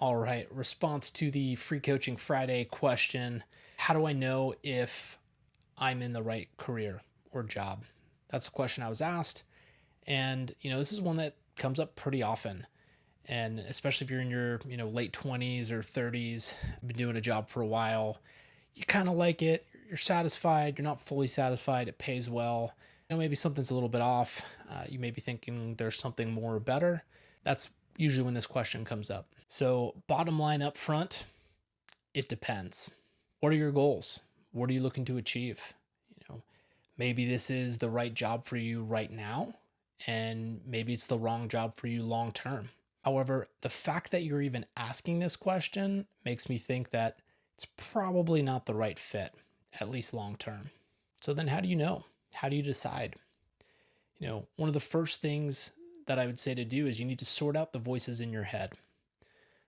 All right, response to the Free Coaching Friday question. How do I know if I'm in the right career or job? That's the question I was asked. And, this is one that comes up pretty often. And especially if you're in your, late 20s or 30s, been doing a job for a while, you kind of like it, you're satisfied, you're not fully satisfied, it pays well. Maybe something's a little bit off. You may be thinking there's something more or better. That's usually when this question comes up. So, bottom line up front, it depends. What are your goals? What are you looking to achieve? Maybe this is the right job for you right now, and maybe it's the wrong job for you long term. However, the fact that you're even asking this question makes me think that it's probably not the right fit, at least long term. So then how do you know? How do you decide? One of the first things that I would say to do is you need to sort out the voices in your head.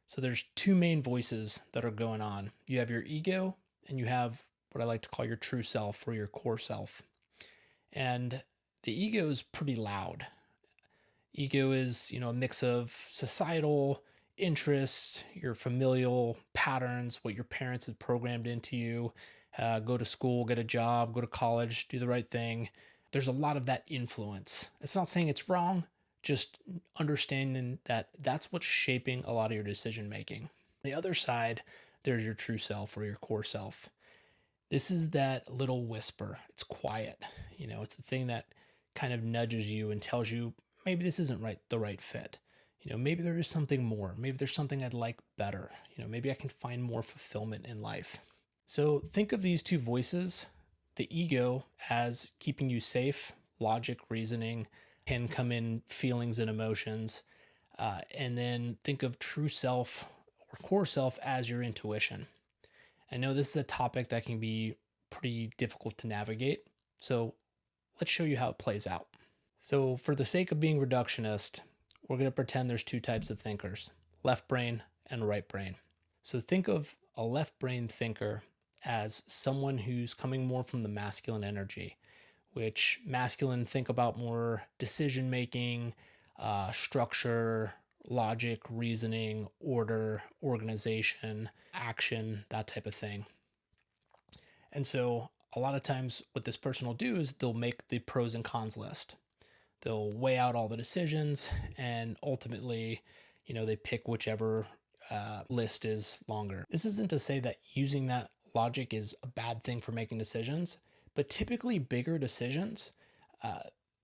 So there's two main voices that are going on. You have your ego and you have what I like to call your true self or your core self. And the ego is pretty loud. Ego is, a mix of societal interests, your familial patterns, what your parents have programmed into you. Go to school, get a job, go to college, do the right thing. There's a lot of that influence. It's not saying it's wrong, just understanding that that's what's shaping a lot of your decision making. The other side, there's your true self or your core self. This is that little whisper. It's quiet. It's the thing that kind of nudges you and tells you maybe this isn't the right fit. Maybe there is something more. Maybe there's something I'd like better. Maybe I can find more fulfillment in life. So think of these two voices, the ego as keeping you safe, logic, reasoning, can come in feelings and emotions. And then think of true self or core self as your intuition. I know this is a topic that can be pretty difficult to navigate. So let's show you how it plays out. So, for the sake of being reductionist, we're going to pretend there's two types of thinkers, left brain and right brain. So, think of a left brain thinker as someone who's coming more from the masculine energy, which masculine think about more decision making, structure, logic, reasoning, order, organization, action, that type of thing. And so, a lot of times, what this person will do is they'll make the pros and cons list. They'll weigh out all the decisions, and ultimately, they pick whichever list is longer. This isn't to say that using that logic is a bad thing for making decisions, but typically bigger decisions, uh,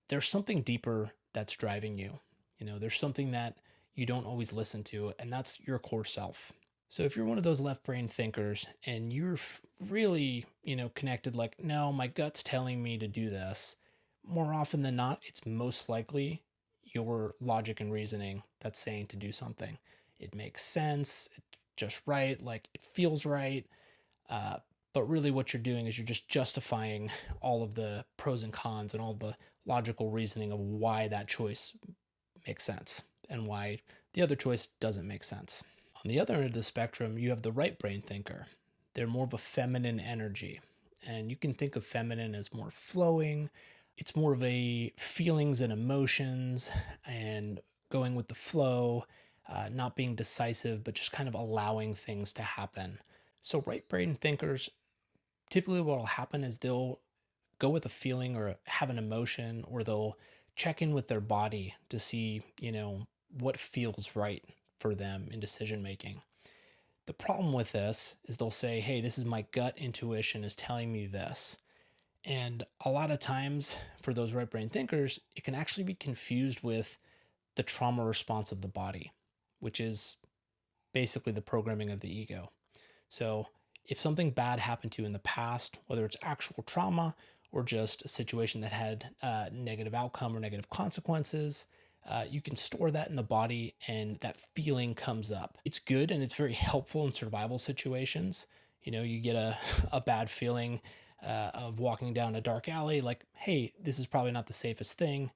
there's something deeper that's driving you. There's something that you don't always listen to, and that's your core self. So if you're one of those left brain thinkers and you're really, connected, like, no, my gut's telling me to do this, more often than not, it's most likely your logic and reasoning that's saying to do something. It makes sense, it's just right, like it feels right. Uh, but really, what you're doing is you're just justifying all of the pros and cons and all the logical reasoning of why that choice makes sense and why the other choice doesn't make sense. On the other end of the spectrum, you have the right brain thinker. They're more of a feminine energy. And you can think of feminine as more flowing. It's more of a feelings and emotions and going with the flow, not being decisive, but just kind of allowing things to happen. So, right brain thinkers, typically what will happen is they'll go with a feeling or have an emotion, or they'll check in with their body to see, what feels right for them in decision making. The problem with this is they'll say, hey, this is my gut intuition is telling me this. And a lot of times for those right brain thinkers, it can actually be confused with the trauma response of the body, which is basically the programming of the ego. So if something bad happened to you in the past, whether it's actual trauma or just a situation that had a negative outcome or negative consequences, you can store that in the body and that feeling comes up. It's good and it's very helpful in survival situations. You get a bad feeling of walking down a dark alley, like, hey, this is probably not the safest thing.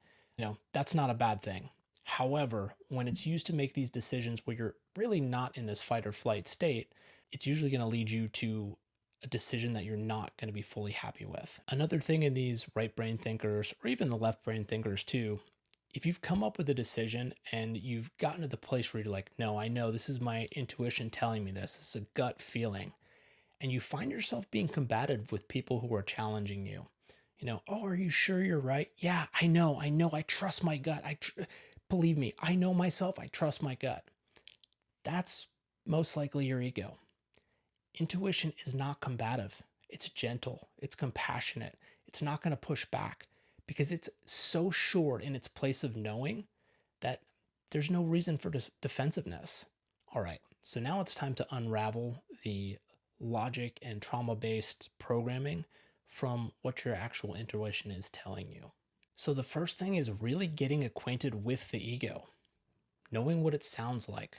That's not a bad thing. However, when it's used to make these decisions where you're really not in this fight or flight state, it's usually going to lead you to a decision that you're not going to be fully happy with. Another thing in these right brain thinkers, or even the left brain thinkers too, If you've come up with a decision and you've gotten to the place where you're like, no, I know this is my intuition telling me this, this is a gut feeling, and you find yourself being combative with people who are challenging you, oh, are you sure you're right? Yeah, I know, I trust my gut. Believe me, I know myself, I trust my gut. That's most likely your ego. Intuition is not combative. It's gentle, it's compassionate. It's not going to push back because it's so sure in its place of knowing that there's no reason for defensiveness. All right, so now it's time to unravel the logic and trauma based programming from what your actual intuition is telling you. So, the first thing is really getting acquainted with the ego, knowing what it sounds like,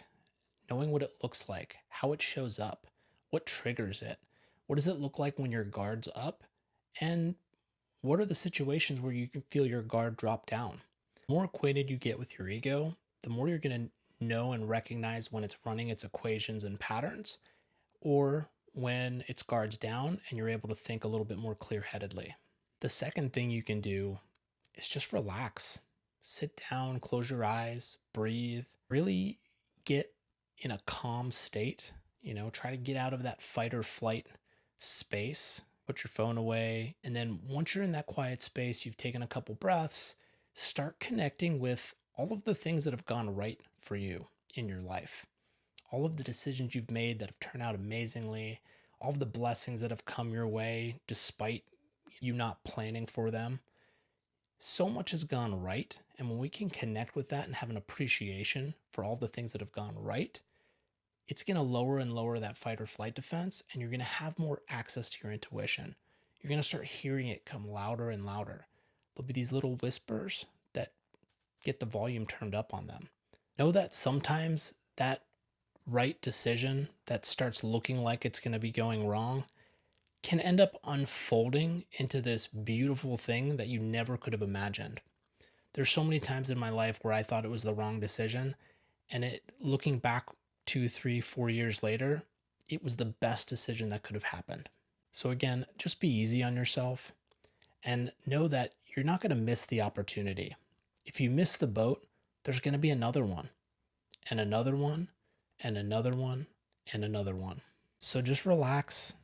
knowing what it looks like, how it shows up, what triggers it, what does it look like when your guard's up, and what are the situations where you can feel your guard drop down. The more acquainted you get with your ego, the more you're going to know and recognize when it's running its equations and patterns, or when its guard's down and you're able to think a little bit more clear headedly. The second thing you can do is just relax. Sit down, close your eyes, breathe, really get in a calm state. Try to get out of that fight or flight space, put your phone away. And then once you're in that quiet space, you've taken a couple breaths, start connecting with all of the things that have gone right for you in your life, all of the decisions you've made that have turned out amazingly, all of the blessings that have come your way despite you not planning for them. So much has gone right. And when we can connect with that and have an appreciation for all the things that have gone right, it's going to lower and lower that fight or flight defense, and you're going to have more access to your intuition. You're going to start hearing it come louder and louder. There'll be these little whispers that get the volume turned up on them. Know that sometimes that right decision that starts looking like it's going to be going wrong can end up unfolding into this beautiful thing that you never could have imagined. There's so many times in my life where I thought it was the wrong decision, and looking back 2, 3, 4 years later, it was the best decision that could have happened. So again, just be easy on yourself and know that you're not going to miss the opportunity. If you miss the boat, there's going to be another one, and another one, and another one, and another one. So just relax,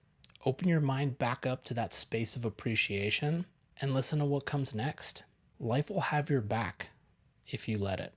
open your mind back up to that space of appreciation, and listen to what comes next. Life will have your back if you let it.